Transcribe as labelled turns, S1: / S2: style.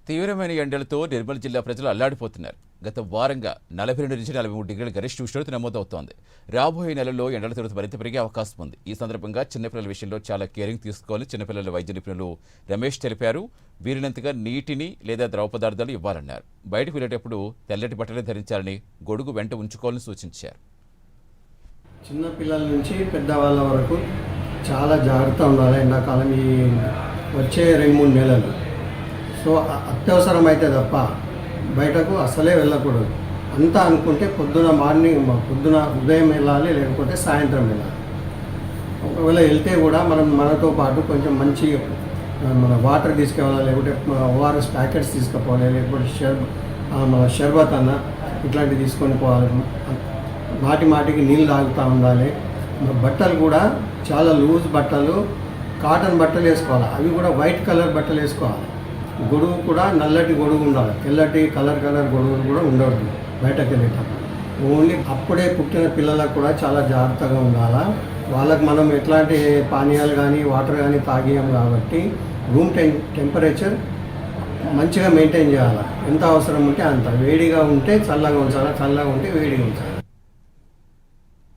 S1: తీవ్రమైన ఎండలతో నిర్మల్ జిల్లా ప్రజలు అల్లాడిపోతున్నారు. గత వారంగా 42 నుంచి 43 డిగ్రీల గరిష్ట ఉష్ణోగ్రత నమోదవుతోంది. రాబోయే నెలల్లో ఎండల తీవ్రత మరింత పెరిగే అవకాశం ఉంది. ఈ సందర్భంగా చిన్నపిల్లల విషయంలో చాలా కేరింగ్ తీసుకోవాలని చిన్నపిల్లల వైద్య నిపుణులు రమేష్ తెలిపారు. వీరినంతగా నీటిని లేదా ద్రవ పదార్థాలు ఇవ్వాలన్నారు. బయటకు వెళ్లేటప్పుడు తెల్లటి బట్టలే ధరించాలని, గొడుగు వెంట ఉంచుకోవాలని సూచించారు.
S2: చిన్నపిల్లల నుంచి పెద్దవాళ్ళ వరకు చాలా జాగ్రత్త ఉండాలి. ఎండాకాలం ఈ వచ్చే 2-3 నెలలు సో అత్యవసరం అయితే తప్ప బయటకు అసలే వెళ్ళకూడదు. అంతా అనుకుంటే పొద్దున ఉదయం వెళ్ళాలి, లేకపోతే సాయంత్రం వెళ్ళాలి. ఒకవేళ వెళ్తే కూడా మనతో పాటు కొంచెం మంచి మన వాటర్ తీసుకెళ్ళాలి, లేకపోతే ఓఆర్ఎస్ ప్యాకెట్స్ తీసుకుపోవాలి, లేకపోతే మన షర్బత్ అన్న ఇట్లాంటివి తీసుకొని పోవాలి. మాటికి నీళ్ళు తాగుతూ ఉండాలి. బట్టలు కూడా చాలా లూజ్ బట్టలు, కాటన్ బట్టలు వేసుకోవాలి. అవి కూడా వైట్ కలర్ బట్టలు వేసుకోవాలి. గొడుగు కూడా నల్లటి గొడుగు ఉండాలి. తెల్లటి కలర్ గొడుగులు కూడా ఉండవద్దు బయటకు వెళ్ళేటప్పుడు. ఓన్లీ అప్పుడే పుట్టిన పిల్లలకు కూడా చాలా జాగ్రత్తగా ఉండాలా. వాళ్ళకి మనం ఎట్లాంటి పానీయాలు కానీ వాటర్ కానీ తాగియం కాబట్టి రూమ్ టెంపరేచర్ మంచిగా మెయింటైన్ చేయాలి. ఎంత అవసరం ఉంటే అంత. వేడిగా ఉంటే చల్లగా ఉంచాలి, చల్లగా ఉంటే వేడిగా ఉంచాలి.